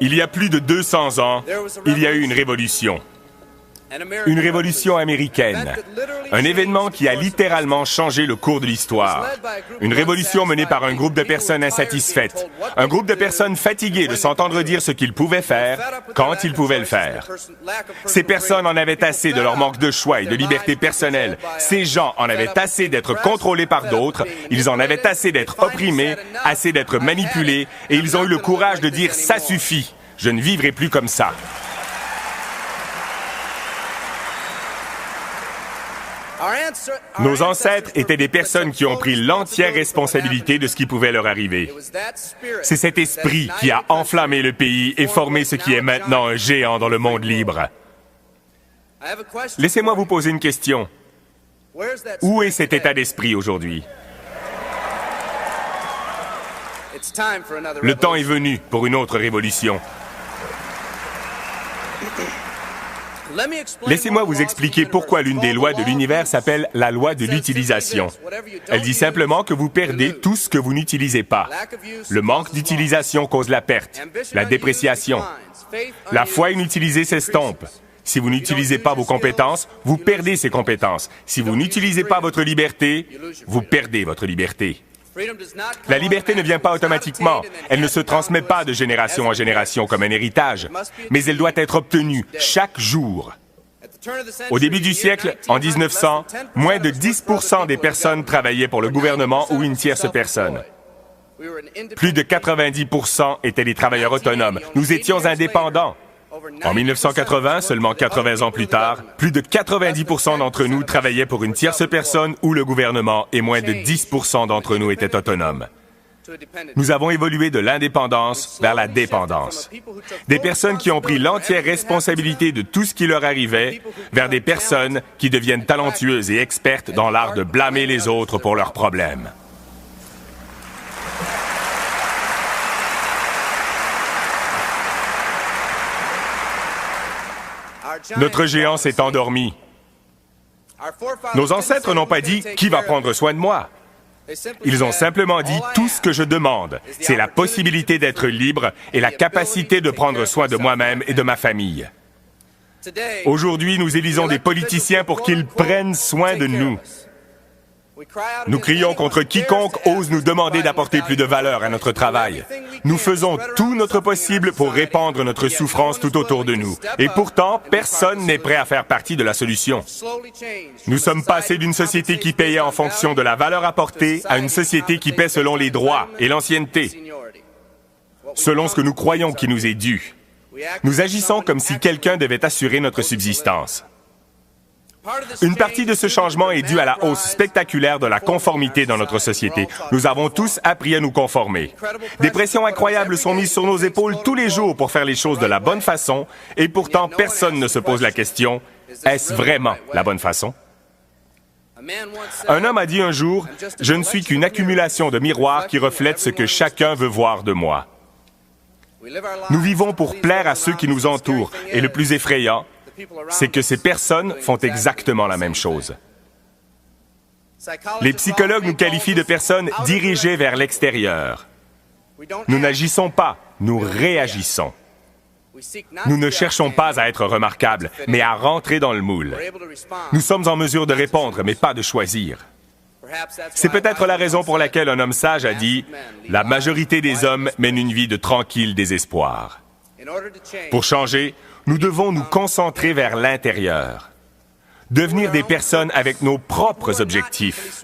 Il y a plus de 200 ans, il y a eu une révolution. Une révolution américaine. Un événement qui a littéralement changé le cours de l'histoire. Une révolution menée par un groupe de personnes insatisfaites. Un groupe de personnes fatiguées de s'entendre dire ce qu'ils pouvaient faire, quand ils pouvaient le faire. Ces personnes en avaient assez de leur manque de choix et de liberté personnelle. Ces gens en avaient assez d'être contrôlés par d'autres. Ils en avaient assez d'être opprimés, assez d'être manipulés, et ils ont eu le courage de dire « ça suffit, je ne vivrai plus comme ça ». Nos ancêtres étaient des personnes qui ont pris l'entière responsabilité de ce qui pouvait leur arriver. C'est cet esprit qui a enflammé le pays et formé ce qui est maintenant un géant dans le monde libre. Laissez-moi vous poser une question. Où est cet état d'esprit aujourd'hui? Le temps est venu pour une autre révolution. Laissez-moi vous expliquer pourquoi l'une des lois de l'univers s'appelle la loi de l'utilisation. Elle dit simplement que vous perdez tout ce que vous n'utilisez pas. Le manque d'utilisation cause la perte, la dépréciation. La foi inutilisée s'estompe. Si vous n'utilisez pas vos compétences, vous perdez ces compétences. Si vous n'utilisez pas votre liberté, vous perdez votre liberté. La liberté ne vient pas automatiquement. Elle ne se transmet pas de génération en génération comme un héritage, mais elle doit être obtenue chaque jour. Au début du siècle, en 1900, moins de 10% des personnes travaillaient pour le gouvernement ou une tierce personne. Plus de 90% étaient des travailleurs autonomes. Nous étions indépendants. En 1980, seulement 80 ans plus tard, plus de 90% d'entre nous travaillaient pour une tierce personne ou le gouvernement et moins de 10% d'entre nous étaient autonomes. Nous avons évolué de l'indépendance vers la dépendance. Des personnes qui ont pris l'entière responsabilité de tout ce qui leur arrivait vers des personnes qui deviennent talentueuses et expertes dans l'art de blâmer les autres pour leurs problèmes. Notre géant s'est endormi. Nos ancêtres n'ont pas dit « Qui va prendre soin de moi ?» Ils ont simplement dit « Tout ce que je demande, c'est la possibilité d'être libre et la capacité de prendre soin de moi-même et de ma famille. » Aujourd'hui, nous élisons des politiciens pour qu'ils prennent soin de nous. Nous crions contre quiconque ose nous demander d'apporter plus de valeur à notre travail. Nous faisons tout notre possible pour répandre notre souffrance tout autour de nous. Et pourtant, personne n'est prêt à faire partie de la solution. Nous sommes passés d'une société qui payait en fonction de la valeur apportée à une société qui paie selon les droits et l'ancienneté, selon ce que nous croyons qui nous est dû. Nous agissons comme si quelqu'un devait assurer notre subsistance. Une partie de ce changement est due à la hausse spectaculaire de la conformité dans notre société. Nous avons tous appris à nous conformer. Des pressions incroyables sont mises sur nos épaules tous les jours pour faire les choses de la bonne façon, et pourtant personne ne se pose la question, est-ce vraiment la bonne façon? Un homme a dit un jour, « Je ne suis qu'une accumulation de miroirs qui reflètent ce que chacun veut voir de moi. » Nous vivons pour plaire à ceux qui nous entourent, et le plus effrayant, c'est que ces personnes font exactement la même chose. Les psychologues nous qualifient de personnes dirigées vers l'extérieur. Nous n'agissons pas, nous réagissons. Nous ne cherchons pas à être remarquables, mais à rentrer dans le moule. Nous sommes en mesure de répondre, mais pas de choisir. C'est peut-être la raison pour laquelle un homme sage a dit « La majorité des hommes mènent une vie de tranquille désespoir. » Pour changer, nous devons nous concentrer vers l'intérieur. Devenir des personnes avec nos propres objectifs.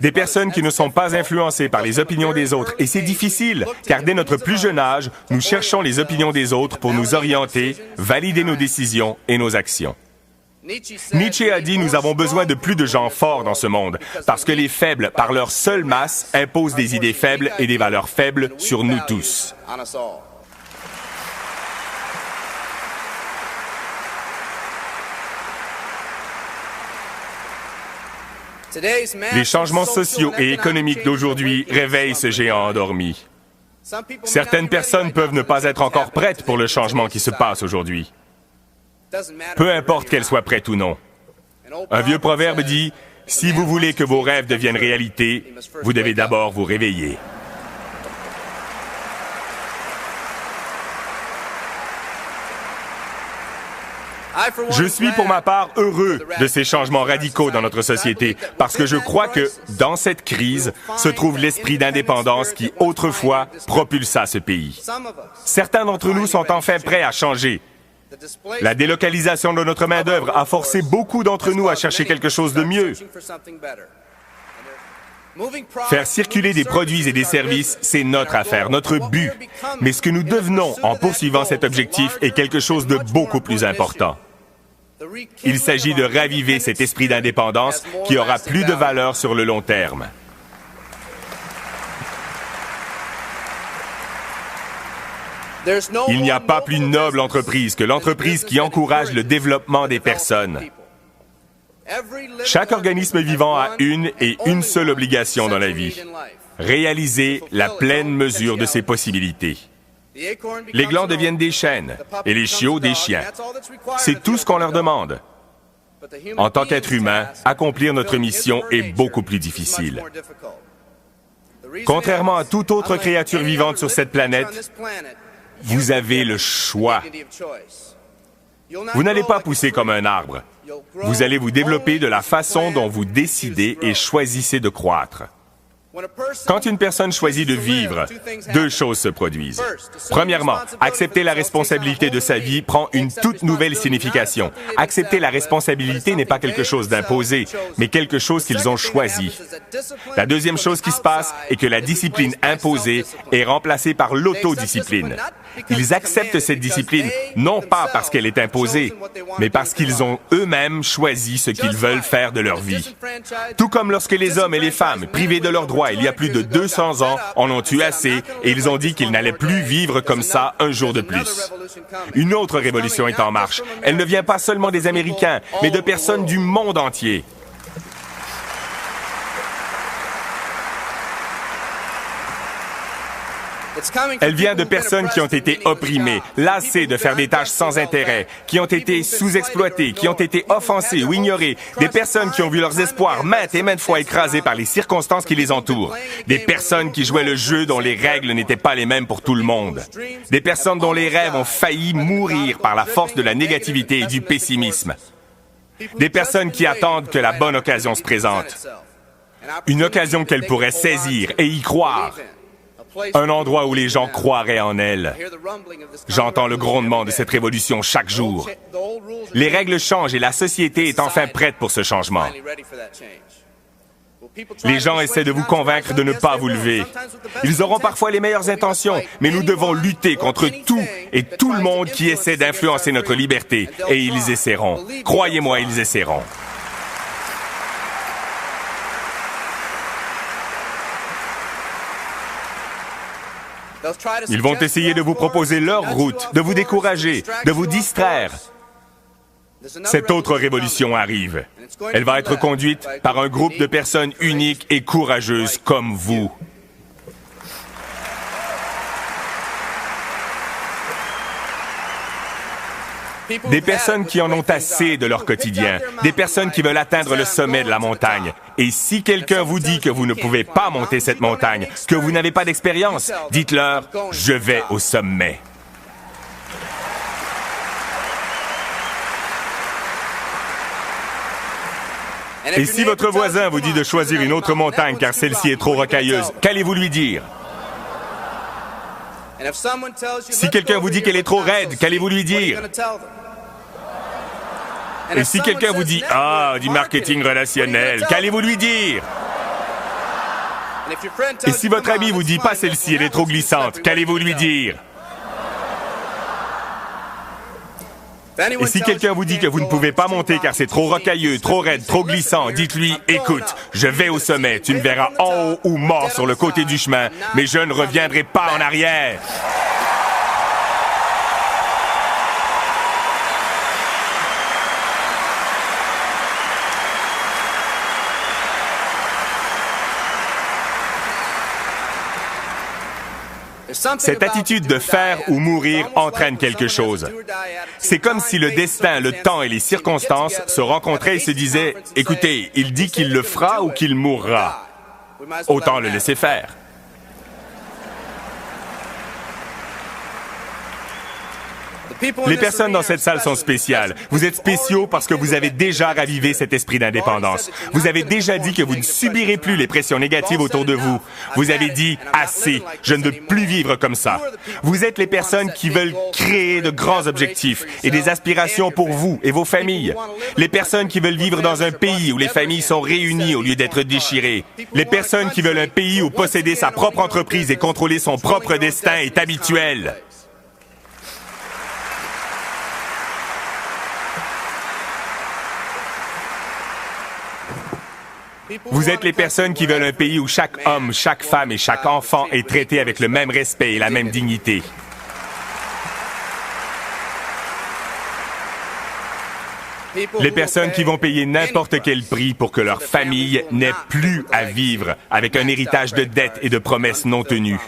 Des personnes qui ne sont pas influencées par les opinions des autres. Et c'est difficile, car dès notre plus jeune âge, nous cherchons les opinions des autres pour nous orienter, valider nos décisions et nos actions. Nietzsche a dit « Nous avons besoin de plus de gens forts dans ce monde, parce que les faibles, par leur seule masse, imposent des idées faibles et des valeurs faibles sur nous tous. » Les changements sociaux et économiques d'aujourd'hui réveillent ce géant endormi. Certaines personnes peuvent ne pas être encore prêtes pour le changement qui se passe aujourd'hui. Peu importe qu'elles soient prêtes ou non. Un vieux proverbe dit « Si vous voulez que vos rêves deviennent réalité, vous devez d'abord vous réveiller. » Je suis pour ma part heureux de ces changements radicaux dans notre société parce que je crois que dans cette crise se trouve l'esprit d'indépendance qui autrefois propulsa ce pays. Certains d'entre nous sont enfin prêts à changer. La délocalisation de notre main-d'œuvre a forcé beaucoup d'entre nous à chercher quelque chose de mieux. Faire circuler des produits et des services, c'est notre affaire, notre but. Mais ce que nous devenons en poursuivant cet objectif est quelque chose de beaucoup plus important. Il s'agit de raviver cet esprit d'indépendance qui aura plus de valeur sur le long terme. Il n'y a pas plus noble entreprise que l'entreprise qui encourage le développement des personnes. Chaque organisme vivant a une seule obligation dans la vie, réaliser la pleine mesure de ses possibilités. Les glands deviennent des chênes et les chiots des chiens. C'est tout ce qu'on leur demande. En tant qu'être humain, accomplir notre mission est beaucoup plus difficile. Contrairement à toute autre créature vivante sur cette planète, vous avez le choix. Vous n'allez pas pousser comme un arbre. Vous allez vous développer de la façon dont vous décidez et choisissez de croître. Quand une personne choisit de vivre, deux choses se produisent. Premièrement, accepter la responsabilité de sa vie prend une toute nouvelle signification. Accepter la responsabilité n'est pas quelque chose d'imposé, mais quelque chose qu'ils ont choisi. La deuxième chose qui se passe est que la discipline imposée est remplacée par l'autodiscipline. Ils acceptent cette discipline non pas parce qu'elle est imposée, mais parce qu'ils ont eux-mêmes choisi ce qu'ils veulent faire de leur vie. Tout comme lorsque les hommes et les femmes, privés de leurs droits il y a plus de 200 ans, en ont eu assez et ils ont dit qu'ils n'allaient plus vivre comme ça un jour de plus. Une autre révolution est en marche. Elle ne vient pas seulement des Américains, mais de personnes du monde entier. Elle vient de personnes qui ont été opprimées, lassées de faire des tâches sans intérêt, qui ont été sous-exploitées, qui ont été offensées ou ignorées, des personnes qui ont vu leurs espoirs maintes et maintes fois écrasés par les circonstances qui les entourent, des personnes qui jouaient le jeu dont les règles n'étaient pas les mêmes pour tout le monde, des personnes dont les rêves ont failli mourir par la force de la négativité et du pessimisme, des personnes qui attendent que la bonne occasion se présente, une occasion qu'elles pourraient saisir et y croire. Un endroit où les gens croiraient en elle. J'entends le grondement de cette révolution chaque jour. Les règles changent et la société est enfin prête pour ce changement. Les gens essaient de vous convaincre de ne pas vous lever. Ils auront parfois les meilleures intentions, mais nous devons lutter contre tout et tout le monde qui essaie d'influencer notre liberté. Et ils essaieront. Croyez-moi, ils essaieront. Ils vont essayer de vous proposer leur route, de vous décourager, de vous distraire. Cette autre révolution arrive. Elle va être conduite par un groupe de personnes uniques et courageuses comme vous. Des personnes qui en ont assez de leur quotidien, des personnes qui veulent atteindre le sommet de la montagne. Et si quelqu'un vous dit que vous ne pouvez pas monter cette montagne, que vous n'avez pas d'expérience, dites-leur « Je vais au sommet ». Et si votre voisin vous dit de choisir une autre montagne car celle-ci est trop rocailleuse, qu'allez-vous lui dire? Si quelqu'un vous dit qu'elle est trop raide, qu'allez-vous lui dire? Et si quelqu'un vous dit « Ah, du marketing relationnel », qu'allez-vous lui dire? Et si votre ami vous dit « Pas celle-ci, elle est trop glissante », qu'allez-vous lui dire? Et si quelqu'un vous dit que vous ne pouvez pas monter car c'est trop rocailleux, trop raide, trop glissant, dites-lui « Écoute, je vais au sommet, tu me verras en haut ou mort sur le côté du chemin, mais je ne reviendrai pas en arrière. » Cette attitude de faire ou mourir entraîne quelque chose. C'est comme si le destin, le temps et les circonstances se rencontraient et se disaient « Écoutez, il dit qu'il le fera ou qu'il mourra. Autant le laisser faire. » Les personnes dans cette salle sont spéciales. Vous êtes spéciaux parce que vous avez déjà ravivé cet esprit d'indépendance. Vous avez déjà dit que vous ne subirez plus les pressions négatives autour de vous. Vous avez dit « assez, je ne veux plus vivre comme ça ». Vous êtes les personnes qui veulent créer de grands objectifs et des aspirations pour vous et vos familles. Les personnes qui veulent vivre dans un pays où les familles sont réunies au lieu d'être déchirées. Les personnes qui veulent un pays où posséder sa propre entreprise et contrôler son propre destin est habituel. Vous êtes les personnes qui veulent un pays où chaque homme, chaque femme et chaque enfant est traité avec le même respect et la même dignité. Les personnes qui vont payer n'importe quel prix pour que leur famille n'ait plus à vivre avec un héritage de dettes et de promesses non tenues.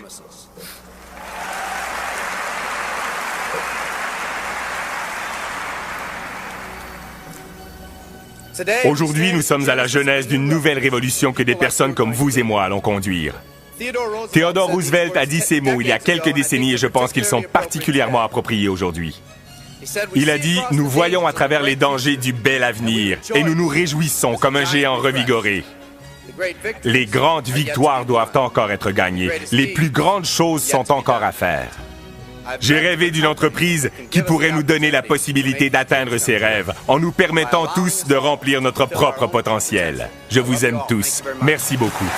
Aujourd'hui, nous sommes à la genèse d'une nouvelle révolution que des personnes comme vous et moi allons conduire. Theodore Roosevelt a dit ces mots il y a quelques décennies et je pense qu'ils sont particulièrement appropriés aujourd'hui. Il a dit « Nous voyons à travers les dangers du bel avenir et nous nous réjouissons comme un géant revigoré. Les grandes victoires doivent encore être gagnées. Les plus grandes choses sont encore à faire. » J'ai rêvé d'une entreprise qui pourrait nous donner la possibilité d'atteindre ces rêves en nous permettant tous de remplir notre propre potentiel. Je vous aime tous. Merci beaucoup.